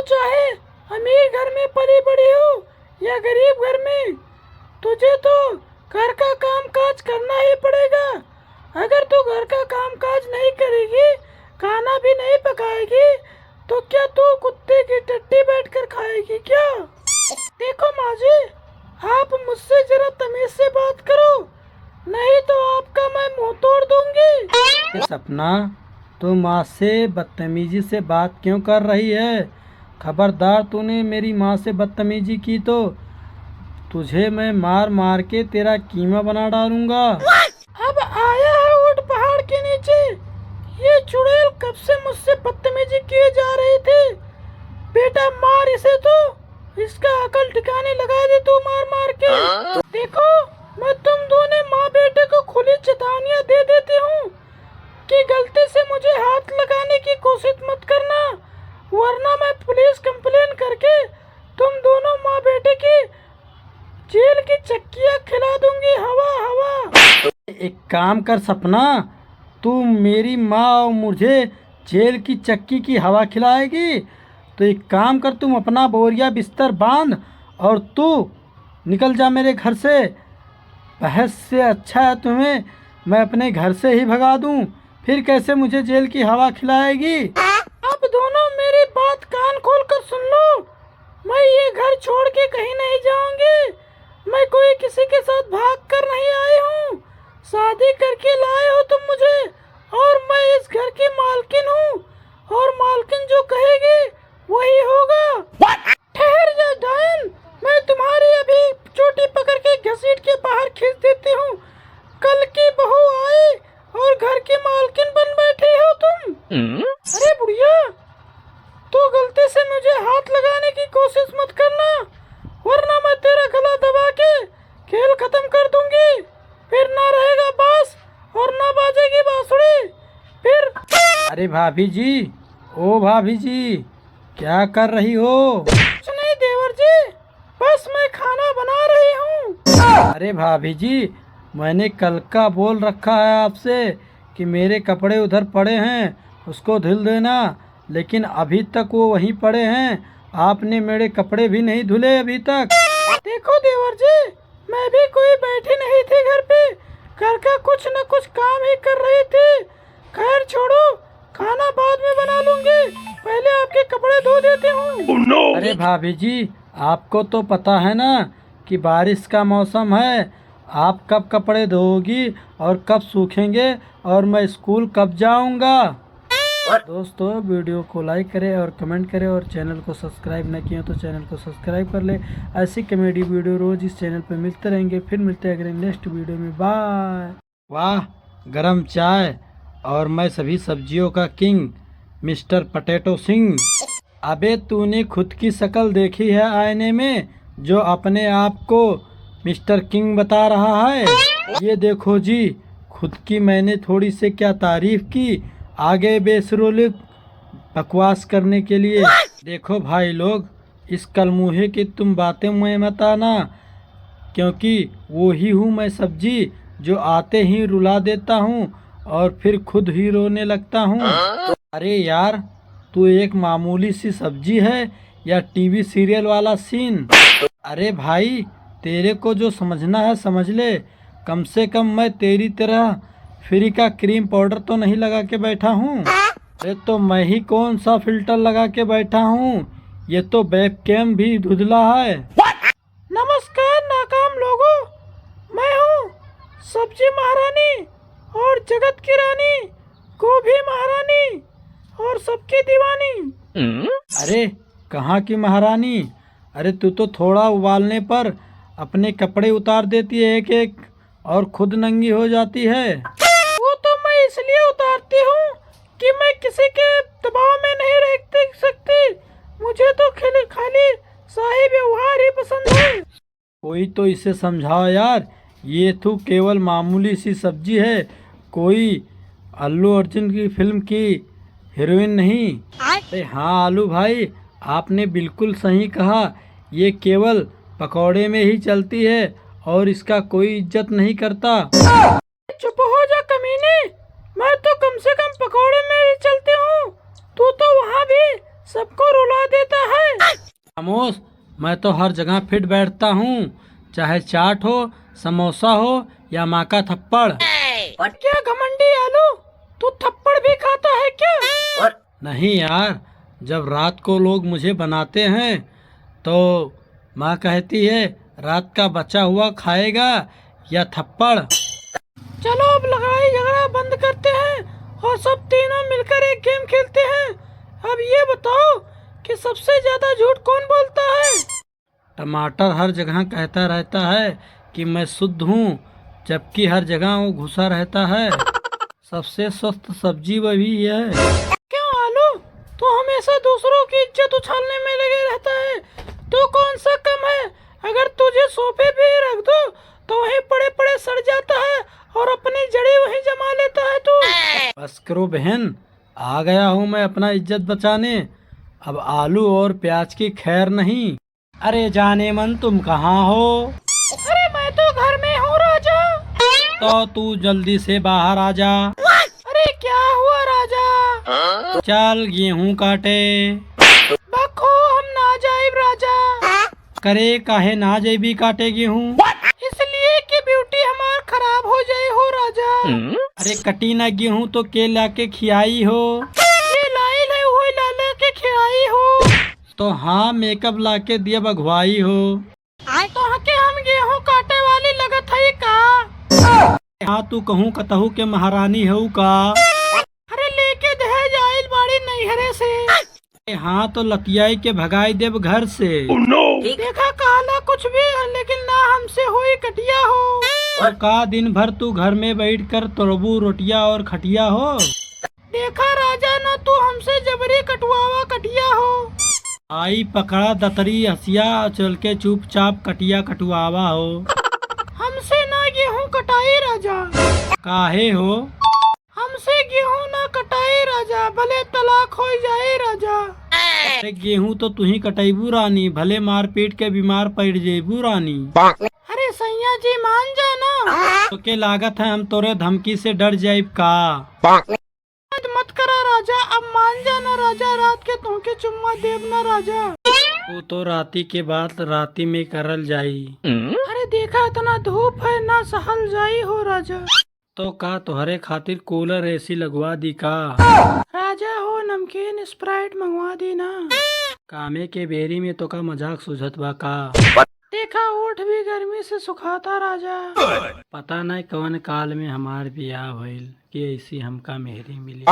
चाहे अमीर घर में पली बड़ी हो या गरीब घर में, तुझे तो घर का काम काज करना ही पड़ेगा। अगर तू घर का काम काज नहीं करेगी, खाना भी नहीं पकाएगी, तो क्या तू कुत्ते की टट्टी बैठकर खाएगी क्या? देखो माँ जी, आप मुझसे जरा तमीज से बात करो, नहीं तो आपका मैं मुंह तोड़ दूंगी। सपना, तू माँ से बदतमीजी से बात क्यों कर रही है? खबरदार, तूने मेरी माँ से बदतमीजी की तो तुझे मैं मार मार के तेरा कीमा बना डालूंगा। अब आया है ऊंट पहाड़ के नीचे, ये चुड़ैल कब से मुझसे बदतमीजी किए जा रही थी। बेटा मार इसे, तो इसका अकल ठिकाने लगा दे तू मार मार के। देखो, मैं तुम दोनों माँ बेटे को खुली चेतावनियां दे देती हूँ कि गलती से मुझे हाथ लगाने की कोशिश मत करना, वरना मैं पुलिस कंप्लेन करके तुम दोनों माँ बेटे की जेल की चक्कियाँ खिला दूंगी, हवा हवा। एक काम कर सपना, तू मेरी माँ और मुझे जेल की चक्की की हवा खिलाएगी? तो एक काम कर, तुम अपना बोरिया बिस्तर बांध और तू निकल जा मेरे घर से। बहस से अच्छा है तुम्हें मैं अपने घर से ही भगा दूं, फिर कैसे मुझे जेल की हवा खिलाएगी? अब दोनों मेरी बात कान खोल कर सुन लो, मैं ये घर छोड़ के कहीं नहीं जाऊंगी। मैं कोई किसी के साथ भाग कर नहीं आई हूँ, शादी करके लाए हो तुम मुझे, और मैं इस घर की मालकिन हूँ, और मालकिन जो कहेगी वही होगा। ठहर जा डायन, मैं तुम्हारी अभी चोटी पकड़ के घसीट के बाहर खींच देती हूँ। कल की बहू आई और घर की मालकिन बन बैठी हो तुम। अरे बुढ़िया, तू गलती से मुझे हाथ लगाने की कोशिश मत करना, वरना मैं तेरा गला दबा के खेल खत्म कर दूंगी। फिर ना रहेगा बांस और ना बाजेगी बांसुरी। फिर अरे भाभी जी, ओ भाभी जी, क्या कर रही हो? कुछ नहीं देवर जी, बस मैं खाना बना रही हूँ। अरे भाभी जी, मैंने कल का बोल रखा है आपसे कि मेरे कपड़े उधर पड़े हैं, उसको धुल देना, लेकिन अभी तक वो वहीं पड़े हैं। आपने मेरे कपड़े भी नहीं धुले अभी तक। देखो देवर जी, मैं भी कोई बैठी नहीं थी घर पे, घर का कुछ न कुछ काम ही कर रही थी। खैर छोड़ो, खाना बाद में बना लूंगी, पहले आपके कपड़े धो देती हूँ। अरे भाभी जी, आपको तो पता है ना कि बारिश का मौसम है, आप कब कपड़े धोओगी और कब सूखेंगे और मैं स्कूल कब जाऊंगा? दोस्तों, वीडियो को लाइक करें और कमेंट करें, और चैनल को सब्सक्राइब न किए तो चैनल को सब्सक्राइब कर ले। ऐसी कॉमेडी वीडियो रोज इस चैनल पर मिलते रहेंगे। फिर मिलते हैं अगले नेक्स्ट वीडियो में। बाय। वाह, गरम चाय और मैं सभी सब्जियों का किंग मिस्टर पटेटो सिंह। अबे तूने खुद की शक्ल देखी है आईने में, जो अपने आप को मिस्टर किंग बता रहा है? ये देखो जी, खुद की मैंने थोड़ी से क्या तारीफ की, आगे बेसरोलिक बकवास करने के लिए। देखो भाई लोग, इस कलमुहे की तुम बातें मैं मत आना, क्योंकि वो ही हूँ मैं सब्जी जो आते ही रुला देता हूँ और फिर खुद ही रोने लगता हूँ। अरे यार, तू एक मामूली सी सब्जी है या टीवी सीरियल वाला सीन? अरे भाई, तेरे को जो समझना है समझ ले, कम से कम मैं तेरी तरह फ्री का क्रीम पाउडर तो नहीं लगा के बैठा हूँ। अरे तो मैं ही कौन सा फिल्टर लगा के बैठा हूँ, ये तो वेबकैम भी धुंधला है। नमस्कार नाकाम लोगों, मैं हूँ सब्जी महारानी और जगत की रानी, गोभी महारानी और सबकी दीवानी। अरे कहाँ की महारानी? अरे तू तो थोड़ा उबालने पर अपने कपड़े उतार देती है एक एक, और खुद नंगी हो जाती है। वो तो मैं इसलिए उतारती हूँ कि मैं किसी के दबाव में नहीं रह सकती, मुझे तो खाली शाही व्यवहार ही पसंद है। कोई तो इसे समझाओ यार, ये तो केवल मामूली सी सब्जी है, कोई अल्लू अर्जुन की फिल्म की हीरोइन नहीं। अरे हाँ आलू भाई, आपने बिल्कुल सही कहा, ये केवल पकौड़े में ही चलती है और इसका कोई इज्जत नहीं करता। चुप हो जा कमीने, मैं तो कम से कम पकौड़े में ही चलती हूँ, तू तो वहाँ भी सबको रुला देता है। खामोश, मैं तो हर जगह फिट बैठता हूँ, चाहे चाट हो, समोसा हो या माँ का थप्पड़। क्या घमंडी आलू, तू थप्पड़ भी खाता है क्या? नहीं यार, जब रात को लोग मुझे बनाते हैं तो माँ कहती है रात का बचा हुआ खाएगा या थप्पड़। चलो अब लड़ाई झगड़ा बंद करते हैं और सब तीनों मिलकर एक गेम खेलते हैं। अब ये बताओ कि सबसे ज्यादा झूठ कौन बोलता है? टमाटर हर जगह कहता रहता है कि मैं शुद्ध हूँ, जबकि हर जगह वो घुसा रहता है। सबसे स्वस्थ सब्जी वही है। क्यों आलू, तू हमेशा दूसरों की इज्जत उछालने में लगे रहता है। तो कौन सा कम है? अगर तुझे सोफे पे रख दो तो वहीं पड़े पड़े सड़ जाता है और अपनी जड़ी वहीं जमा लेता है तू। बस करो बहन, आ गया हूँ मैं अपना इज्जत बचाने। अब आलू और प्याज की खैर नहीं। अरे जाने मन, तुम कहाँ हो? अरे मैं तो घर में हूँ राजा। तो तू जल्दी से बाहर आ जा। अरे क्या हुआ राजा? चल गेहूं काटे। बखो हम ना जाइब राजा। करे काहे ना जेबी काटे गेहूं? इसलिए कि ब्यूटी हमार खराब हो जाए हो राजा। अरे कटी ना गेहूं तो के लाके खियाई हो? ये लाइल है वही लाला के खिलाई हो। तो हाँ, मेकअप लाके दिया बघवाई हो। तो के हम गेहूं काटे वाली लगत है का? हाँ, तू कहूँ कतहू के महारानी हो का? अरे लेके दहेज आइल बाड़ी नैहरे से। अरे हाँ, तो लतियाई के भगाई देव घर से। देखा कहला कुछ भी लेकिन ना हमसे होई कटिया हो। और का दिन भर तू घर में बैठ कर तोरबू रोटिया और खटिया हो? देखा राजा, ना तू हमसे जबरी कटवावा कटिया हो। आई पकड़ा दतरी हसिया, चल के चुपचाप कटिया कटवावा हो। हमसे ना गेहूं कटाई राजा। काहे हो? हमसे गेहूं ना कटाई राजा, भले तलाक हो जाए राजा। अरे गेहूं तो तू ही कटैबू रानी, भले मार पीट के बीमार पड़ जेबू रानी। अरे सैया जी मान जाना। तो के लागत है हम तोरे धमकी से डर जाइब का? मत करा राजा, अब मान जाना राजा, रात के तुमके चुम्मा देव ना राजा। वो तो राती के बाद राती में करल जाई। अरे देखा इतना धूप है, ना सहल जाई हो राजा। तो का तोहरे खातिर कूलर एसी लगवा दी का? राजा हो नमकीन स्प्राइट मंगवा दी ना। कामे के बेरी में तो का मजाक सुझत बा का? देखा ओठ भी गर्मी से सुखाता राजा। पता नहीं कौन काल में हमार बियाह भइल कि ऐसी हमका मेहरी मिली।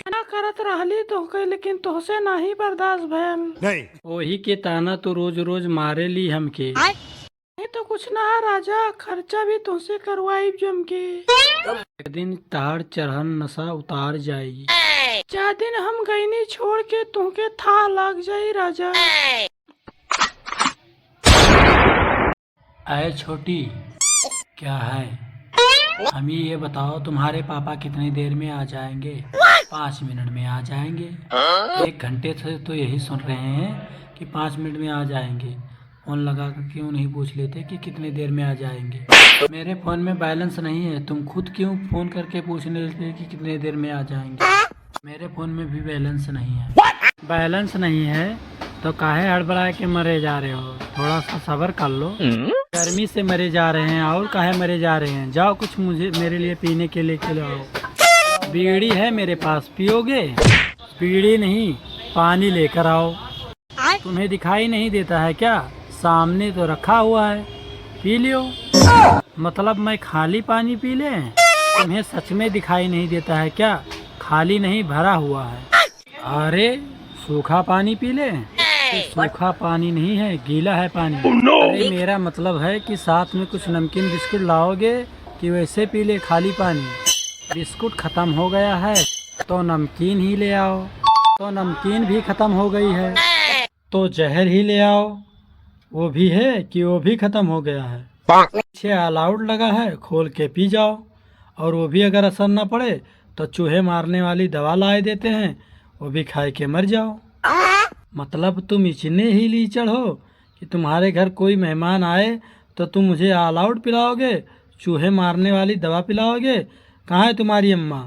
ना करत रहली तोहके, लेकिन तोहसे नहीं बर्दाश्त भयल। वही के ताना तो रोज रोज मारे ली हमके। नहीं तो कुछ ना राजा, खर्चा भी तुमसे करवाई जम के। एक दिन तार चढ़न नशा उतार जाई। चार दिन हम गईनी छोड़ के तुमके था लग जाई राजा। अरे छोटी, क्या है? हमें ये बताओ तुम्हारे पापा कितनी देर में आ जाएंगे? 5 मिनट में आ जाएंगे। 1 घंटे से तो यही सुन रहे हैं कि 5 मिनट में आ जाएंगे। फोन लगा कर क्यों नहीं पूछ लेते कि कितने देर में आ जाएंगे? मेरे फोन में बैलेंस नहीं है, तुम खुद क्यों फोन करके पूछ लेते कि कितने देर में आ जाएंगे? मेरे फोन में भी बैलेंस नहीं है। बैलेंस नहीं है तो काहे हड़बड़ा के मरे जा रहे हो? थोड़ा सा सब्र कर लो। गर्मी से मरे जा रहे हैं और काहे मरे जा रहे हैं? जाओ कुछ मुझे मेरे लिए पीने के लिए लाओ। बीड़ी है मेरे पास, पियोगे? बीड़ी नहीं, पानी लेकर आओ। तुम्हें दिखाई नहीं देता है क्या? सामने तो रखा हुआ है, पी लियो। मतलब मैं खाली पानी पी ले? तुम्हें सच में दिखाई नहीं देता है क्या? खाली नहीं, भरा हुआ है। अरे सूखा पानी पी ले। सूखा पानी नहीं है, गीला है पानी। अरे मेरा मतलब है कि साथ में कुछ नमकीन बिस्कुट लाओगे कि वैसे पी ले खाली पानी? बिस्कुट खत्म हो गया है तो नमकीन ही ले आओ। तो नमकीन भी खत्म हो गई है तो जहर ही ले आओ। वो भी है कि वो भी खत्म हो गया है। पीछे अलाउड लगा है, खोल के पी जाओ। और वो भी अगर असर न पड़े तो चूहे मारने वाली दवा लाए देते हैं, वो भी खाए के मर जाओ। मतलब तुम इतने ही लीचड़ हो कि तुम्हारे घर कोई मेहमान आए तो तुम मुझे अलाउड पिलाओगे, चूहे मारने वाली दवा पिलाओगे? कहाँ है तुम्हारी अम्मा?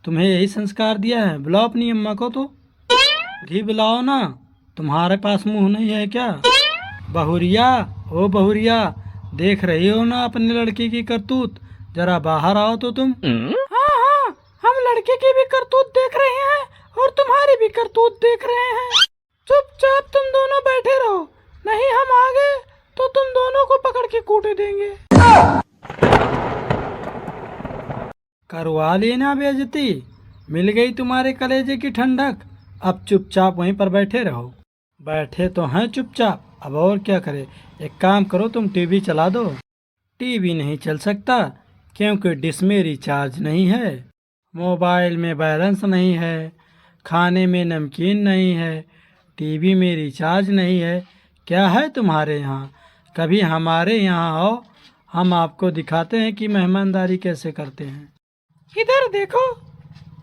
तुम्हें यही संस्कार दिया है? बुलाओ अपनी अम्मा को। तो घी पिलाओ ना, तुम्हारे पास मुंह नहीं है क्या? बहुरिया, ओ बहुरिया, देख रही हो ना अपने लड़की की करतूत? जरा बाहर आओ तो तुम। हाँ हाँ, हम लड़के की भी करतूत देख रहे हैं और तुम्हारी भी करतूत देख रहे हैं। चुपचाप तुम दोनों बैठे रहो, नहीं हम आ गए तो तुम दोनों को पकड़ के कूटे देंगे। करवा ली ना बेइज्जती, मिल गई तुम्हारे कलेजे की ठंडक। अब चुपचाप वहीं पर बैठे रहो। बैठे तो हैं चुपचाप, अब और क्या करें? एक काम करो, तुम टीवी चला दो। टीवी नहीं चल सकता क्योंकि डिश में रिचार्ज नहीं है, मोबाइल में बैलेंस नहीं है, खाने में नमकीन नहीं है, टीवी में रिचार्ज नहीं है। क्या है तुम्हारे यहाँ? कभी हमारे यहाँ आओ, हम आपको दिखाते हैं कि मेहमानदारी कैसे करते हैं। इधर देखो,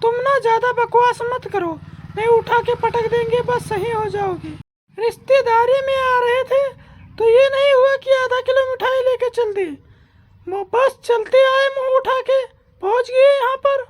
तुम ना ज्यादा बकवास मत करो, नहीं उठा के पटक देंगे, बस सही हो जाओगे। रिश्तेदारी में आ रहे थे तो ये नहीं हुआ कि आधा किलो मिठाई लेके चल दिए, बस चलते आए मुंह उठा के, पहुंच गए यहाँ पर।